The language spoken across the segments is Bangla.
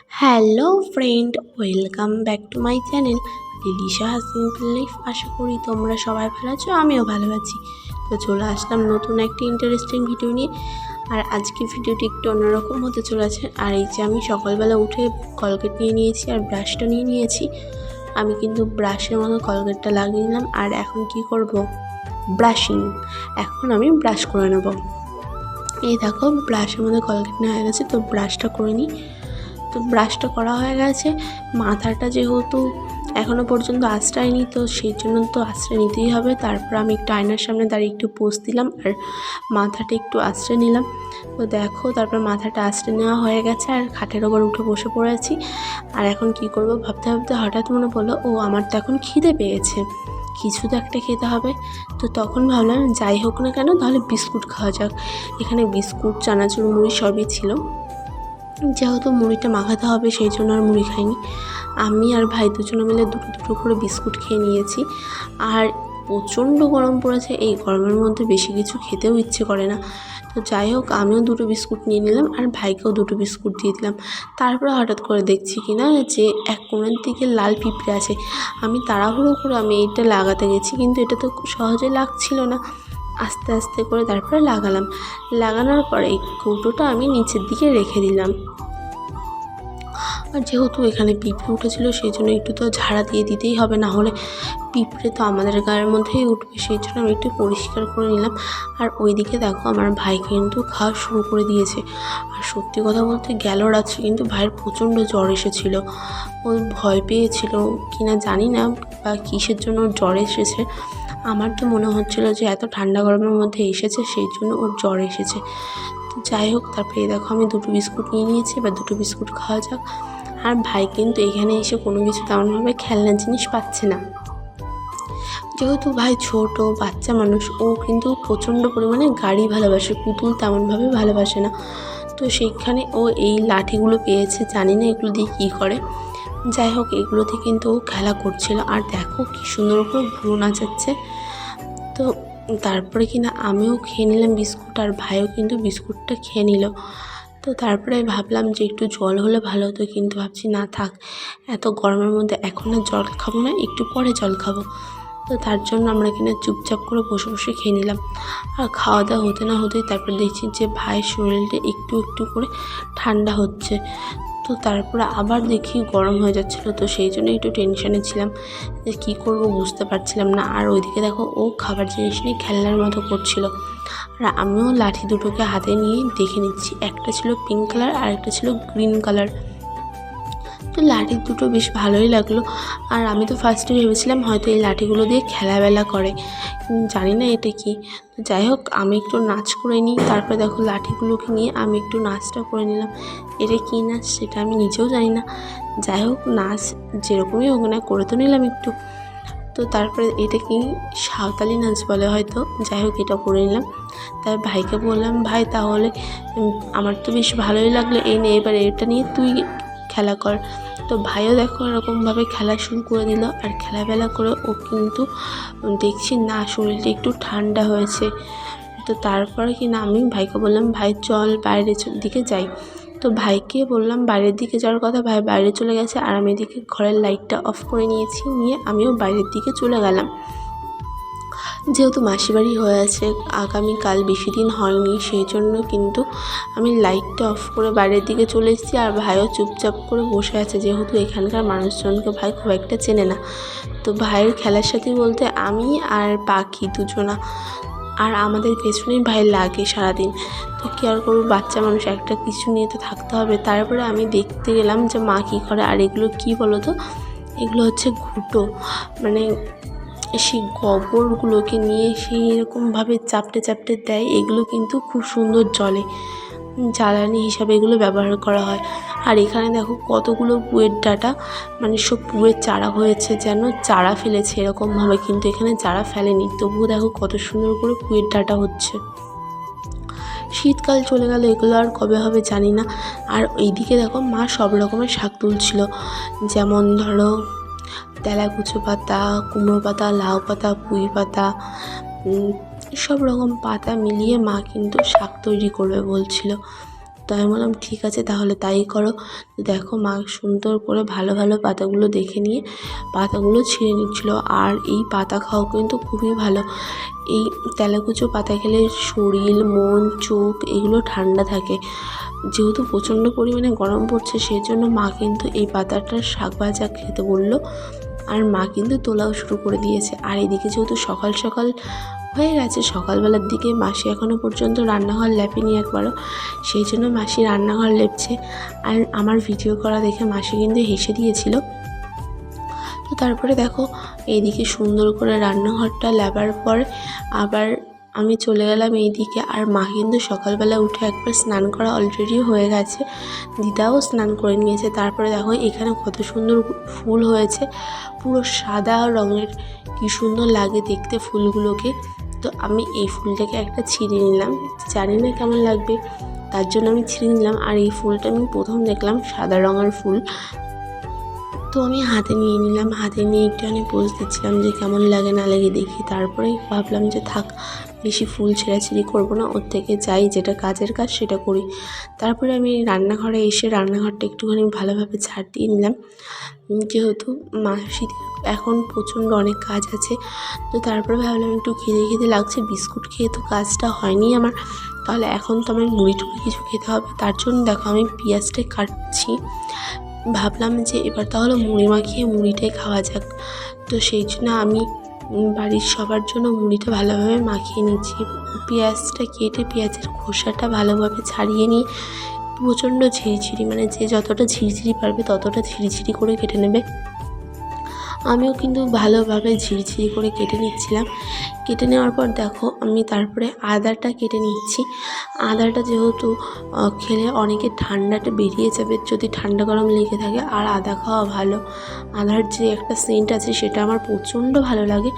Hello friend, welcome back to my channel Lilisha simple life. আশা করি তোমরা সবাই ভালো আছো, আমিও ভালো আছি। তো চলে আসলাম নতুন একটি ইন্টারেস্টিং ভিডিও নিয়ে। আর আজকে ভিডিওটি একটু অন্যরকম হতে চলেছে। আর এই যে আমি সকালবেলা উঠে কলগেট নিয়ে নিয়েছি আর ব্রাশটা নিয়ে নিয়েছি। আমি কিন্তু ব্রাশের মতো কলগেটটা লাগিয়ে নিলাম। আর এখন কি করব? ব্রাশিং। এখন আমি ব্রাশ করে নেব। এই দেখো, ব্রাশের মধ্যে কলগেট নেওয়া হয়ে গেছে, তো ব্রাশটা করে নিই। তো ব্রাশটা করা হয়ে গেছে। মাথাটা যেহেতু এখনও পর্যন্ত আঁচড়ায়নি, তো সেই জন্য তো আঁচড়ে নিতেই হবে। তারপর আমি একটু আয়নার সামনে দাঁড়িয়ে একটু পোজ দিলাম আর মাথাটা একটু আঁচড়ে নিলাম। তো দেখো, তারপর মাথাটা আঁচড়ে নেওয়া হয়ে গেছে আর খাটের ওপর উঠে বসে পড়েছি। আর এখন কি করব ভাবতে ভাবতে হঠাৎ মনে পড়লো, আমার তো এখন খিদে পেয়েছে, কিছু তো একটা খেতে হবে। তো তখন ভাবলাম যাই হোক না কেন, তাহলে বিস্কুট খাওয়া যাক। এখানে বিস্কুট, চানাচুর, মুড়ি সবই ছিল। যেহেতু মুড়িটা মাখাতে হবে সেই জন্য আর মুড়ি খাইনি। আমি আর ভাই দুজনে মিলে দুটো দুটো করে বিস্কুট খেয়ে নিয়েছি। আর প্রচণ্ড গরম পড়েছে, এই গরমের মধ্যে বেশি কিছু খেতেও ইচ্ছে করে না। তো যাই হোক, আমিও দুটো বিস্কুট নিয়ে নিলাম আর ভাইকেও দুটো বিস্কুট দিয়ে দিলাম। তারপরে হঠাৎ করে দেখছি কি না, যে এক কোণের দিকে লাল পিঁপড়ে আছে। আমি তাড়াহুড়ো করে আমি এইটা লাগাতে গেছি, কিন্তু এটা তো সহজে লাগছিল না। আস্তে আস্তে করে তারপরে লাগানোর পরে এই কৌটোটা আমি নিচের দিকে রেখে দিলাম। আর যেহেতু এখানে পিঁপড়ে উঠেছিল সেই জন্য একটু তো ঝাড়া দিয়ে দিতেই হবে, না হলে পিঁপড়ে তো আমাদের গায়ের মধ্যেই উঠবে। সেই জন্য আমি একটু পরিষ্কার করে নিলাম। আর ওইদিকে দেখো, আমার ভাই কিন্তু খাওয়া শুরু করে দিয়েছে। আর সত্যি কথা বলতে গেল রাত্রে কিন্তু ভাইয়ের প্রচণ্ড জ্বর এসেছিল। ও ভয় পেয়েছিল কিনা জানি না, বা কিসের জন্য জ্বর এসেছে। আমার তো মনে হচ্ছিল যে এত ঠান্ডা গরমের মধ্যে এসেছে, সেই জন্য ওর জ্বর এসেছে। তো যাই হোক, তারপরে দেখো আমি দুটো বিস্কুট নিয়ে নিয়েছি, এবার দুটো বিস্কুট খাওয়া যাক। আর ভাই কিন্তু এখানে এসে কোনো কিছু তেমনভাবে খেলনার জিনিস পাচ্ছে না। যেহেতু ভাই ছোট বাচ্চা মানুষ, ও কিন্তু প্রচণ্ড পরিমাণে গাড়ি ভালোবাসে, পুতুল তেমনভাবে ভালোবাসে না। তো সেইখানে ও এই লাঠিগুলো পেয়েছে, জানি না এগুলো দিয়ে কী করে। যাই হোক, এগুলোতে কিন্তু ও খেলা করছিল। আর দেখো কী সুন্দর করে ভুরু নাচাচ্ছে। তো তারপরে কিনা আমিও খেয়ে নিলাম বিস্কুট, আর ভাইও কিন্তু বিস্কুটটা খেয়ে নিল। তো তারপরে ভাবলাম যে একটু জল হলে ভালো হতো, কিন্তু ভাবছি না থাক, এত গরমের মধ্যে এখন আর জল খাবো না, একটু পরে জল খাবো। তো তার জন্য আমরা কিনা চুপচাপ করে বসে বসে খেয়ে নিলাম। আর খাওয়া দাওয়া হতে না হতেই তারপরে দেখছি যে ভাইয়ের শরীরটা একটু একটু করে ঠান্ডা হচ্ছে। তো তারপরে আবার দেখি গরম হয়ে যাচ্ছিলো, তো সেই জন্য একটু টেনশানে ছিলাম যে কী করবো বুঝতে পারছিলাম না। আর ওইদিকে দেখো, ও খাবার জিনিস নিয়ে খেলনার মতো করছিল। আর আমিও লাঠি দুটোকে হাতে নিয়ে দেখে নিচ্ছি, একটা ছিল পিঙ্ক কালার আর একটা ছিল গ্রিন কালার। তো লাঠি দুটো বেশ ভালোই লাগলো। আর আমি তো ফার্স্টে ভেবেছিলাম হয়তো এই লাঠিগুলো দিয়ে খেলাবেলা করে, জানি না এটা কি। তো যাই হোক, আমি একটু নাচ করে নিই। তারপরে দেখো লাঠিগুলোকে নিয়ে আমি একটু নাচটা করে নিলাম। এটা কী নাচ সেটা আমি নিজেও জানি না। যাই হোক, নাচ যেরকমই হোক না, করে তো নিলাম একটু। তো তারপরে এটা কি সাঁওতালি নাচ বলে হয়তো, যাই হোক এটা করে নিলাম। তাই ভাইকে বললাম, ভাই তাহলে আমার তো বেশ ভালোই লাগলো, এই নে এবার এটা নিয়ে তুই খেলা কর। তো ভাইও দেখো এরকমভাবে খেলা শুরু করে দিল। আর খেলাবেলা করে ও কিন্তু দেখছি না, শরীরটা একটু ঠান্ডা হয়েছে। তো তারপরে কি না আমি ভাইকে বললাম, ভাই চল বাইরের দিকে যাই। তো ভাইকে বললাম বাইরের দিকে যাওয়ার কথা, ভাই বাইরে চলে গেছে। আর আমি এদিকে ঘরের লাইটটা অফ করে নিয়েছি, নিয়ে আমিও বাইরের দিকে চলে গেলাম। যেহেতু মাসিবাড়ি হয়ে আছে, আগামীকাল বেশি দিন হয়নি, সেই জন্য কিন্তু আমি লাইটটা অফ করে বাইরের দিকে চলে এসেছি। আর ভাইও চুপচাপ করে বসে আছে, যেহেতু এখানকার মানুষজনকে ভাই খুব একটা চেনে না। তো ভাইয়ের খেলার সাথে বলতে আমি আর পাখি দুজনা, আর আমাদের পেছনেই ভাই লাগে সারাদিন। তো কী আর করবো, বাচ্চা মানুষ, একটা কিছু নিয়ে তো থাকতে হবে। তারপরে আমি দেখতে গেলাম যে মা কী করে। আর এগুলো কী বলো তো, এগুলো হচ্ছে ঘুঁটো, মানে সেই গোবরগুলোকে নিয়ে সেই এরকমভাবে চাপটে চাপটে দেয়। এগুলো কিন্তু খুব সুন্দর জ্বলে, জ্বালানি হিসাবে এগুলো ব্যবহার করা হয়। আর এখানে দেখো কতগুলো পুয়ের ডাঁটা, মানে সব পুয়ের চারা হয়েছে, যেন চারা ফেলেছে এরকমভাবে, কিন্তু এখানে চারা ফেলেনি। তবুও দেখো কত সুন্দর করে পুয়ের ডাঁটা হচ্ছে। শীতকাল চলে গেল, এগুলো আর কবে হবে জানি না। আর এইদিকে দেখো মা সব রকমের শাক তুলছিল, যেমন ধরো তেলাকুচো পাতা, কুমড়ো পাতা, লাউ পাতা, পুঁই পাতা, সব রকম পাতা মিলিয়ে মা কিন্তু শাক তৈরি করবে বলছিল। তো আমি বললাম ঠিক আছে তাহলে তাই করো। তো দেখো মা সুন্দর করে ভালো ভালো পাতাগুলো দেখে নিয়ে পাতাগুলো ছিঁড়ে নিচ্ছিলো। আর এই পাতা খাওয়া কিন্তু খুবই ভালো। এই তেলাকুচো পাতা খেলে শরীর, মন, চোখ এগুলো ঠান্ডা থাকে। যেহেতু প্রচণ্ড পরিমাণে গরম পড়ছে সেই জন্য মা কিন্তু এই পাতাটার শাক ভাজা খেতে বললো। আর মা কিন্তু তোলাও শুরু করে দিয়েছে। আর এদিকে যেহেতু সকাল সকাল হয়ে গেছে, সকালবেলার দিকে মাসি এখনও পর্যন্ত রান্নাঘর লেপেনি একবারও, সেই জন্য মাসি রান্নাঘর লেপছে। আর আমার ভিডিও করা দেখে মাসি কিন্তু হেসে দিয়েছিল। তো তারপরে দেখো এইদিকে সুন্দর করে রান্নাঘরটা লেপার পর আবার আমি চলে গেলাম এইদিকে। আর মা কিন্তু সকালবেলা উঠে একবার স্নান করা অলরেডি হয়ে গেছে, দিদাও স্নান করে নিয়েছে। তারপরে দেখো এখানে কত সুন্দর ফুল হয়েছে, পুরো সাদা রঙের, কি সুন্দর লাগে দেখতে ফুলগুলোকে। তো আমি এই ফুলটাকে একটা ছিঁড়ে নিলাম, জানি না কেমন লাগবে, তার জন্য আমি ছিঁড়ে নিলাম। আর এই ফুলটা আমি প্রথম দেখলাম সাদা রঙের ফুল, তো আমি হাতে নিয়ে নিলাম। হাতে নিয়ে একটুখানি পোজ দিচ্ছিলাম যে কেমন লাগে না লাগে দেখি। তারপরেই ভাবলাম যে থাক, বেশি ফুল ছেঁড়াছিঁড়ি করবো না, ওর থেকে যাই যেটা কাজের কাজ সেটা করি। তারপরে আমি রান্নাঘরে এসে রান্নাঘরটা একটুখানি ভালোভাবে ঝাড় দিয়ে নিলাম, যেহেতু মাসির এখন প্রচণ্ড অনেক কাজ আছে। তো তারপরে ভাবলাম একটু খিদে খিদে লাগছে, বিস্কুট খেয়ে তো কাজটা হয়নি আমার, তাহলে এখন তো আমার মুড়ি টুড়ি কিছু খেতে হবে। তার জন্য দেখো আমি পেঁয়াজটা কাটছি, ভাবলাম যে এবার তাহলে মুড়ি মাখিয়ে মুড়িটাই খাওয়া যাক। তো সেই জন্য আমি বাড়ির সবার জন্য মুড়িটা ভালোভাবে মাখিয়ে নিচ্ছি। পেঁয়াজটা কেটে পেঁয়াজের খোসাটা ভালোভাবে ছাড়িয়ে নিয়ে প্রচণ্ড ঝিরিঝিরি, মানে যে যতটা ঝিরিঝিরি পারবে ততটা ঝিরিঝিরি করে কেটে নেবে। আমিও কিন্তু ভালোভাবে ঝিরিঝিরি করে কেটে নিচ্ছিলাম। কেটে নেওয়ার পর দেখো আমি তারপরে আদাটা কেটে নিচ্ছি। আদাটা যেহেতু খেলে অনেকের ঠান্ডাটা বেরিয়ে যাবে যদি ঠান্ডা গরম লেগে থাকে, আর আদা খাওয়া ভালো। আদার যে একটা সেন্ট আছে সেটা আমার প্রচণ্ড ভালো লাগে।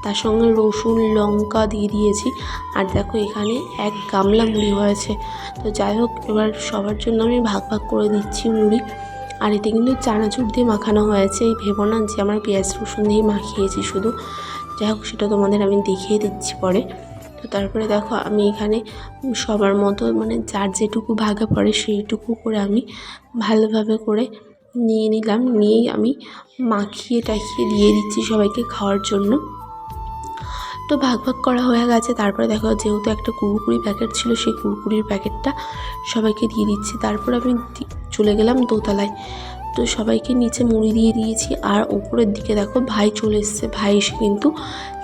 তার সঙ্গে রসুন লঙ্কা দিয়ে দিয়েছি। আর দেখো এখানে 1 গামলা মুড়ি হয়েছে। তো যাই হোক, এবার সবার জন্য আমি ভাগ ভাগ করে দিচ্ছি মুড়ি। আর এতে কিন্তু চানাচুর দিয়ে মাখানো হয়েছে, এই ভেবো না যে আমার পেঁয়াজ রসুন দিয়ে মাখিয়েছি শুধু। যাই হোক, সেটা তোমাদের আমি দেখিয়ে দিচ্ছি পরে। তো তারপরে দেখো আমি এখানে সবার মতো, মানে যার যেটুকু ভাগে পড়ে সেইটুকু করে আমি ভালোভাবে করে নিয়ে নিলাম। নিয়েই আমি মাখিয়ে টাখিয়ে দিয়ে দিচ্ছি সবাইকে খাওয়ার জন্য। তো ভাগ ভাগ করা হয়ে গেছে। তারপরে দেখো যেহেতু একটা কুরকুরি প্যাকেট ছিল, সেই কুরকুরির প্যাকেটটা সবাইকে দিয়ে দিচ্ছি। তারপর আমি চলে গেলাম দোতলায়। তো সবাইকে নিচে মুড়ি দিয়ে দিয়েছি। আর উপরের দিকে দেখো ভাই চলে এসেছে। ভাই এসে কিন্তু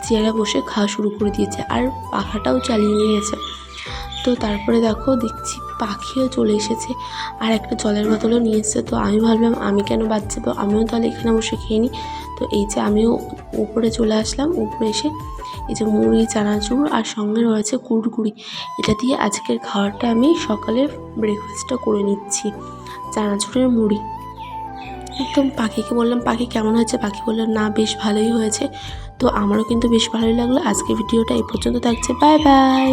চেয়ারে বসে খাওয়া শুরু করে দিয়েছে, আর পাখাটাও চালিয়ে নিয়েছে। তো তারপরে দেখো দেখছি পাখিও চলে এসেছে, আর একটা জলের বোতলও নিয়ে এসেছে। তো আমি ভাবলাম আমি কেন বাদ যাবো, আমিও তাহলে এখানে বসে খেয়ে নিই। তো এই যে আমিও উপরে চলে আসলাম। উপরে এসে এই যে মুড়ি, চানাচুর আর সঙ্গে রয়েছে কুরকুরি, এটা দিয়ে আজকের খাবারটা আমি সকালের ব্রেকফাস্টটা করে নিচ্ছি, চানাচুরের মুড়ি। একদম পাখিকে বললাম পাখি কেমন হয়েছে, পাখি বললো না বেশ ভালোই হয়েছে। তো আমারও কিন্তু বেশ ভালোই লাগলো। আজকে ভিডিওটা এই পর্যন্ত থাকছে, বাই বাই।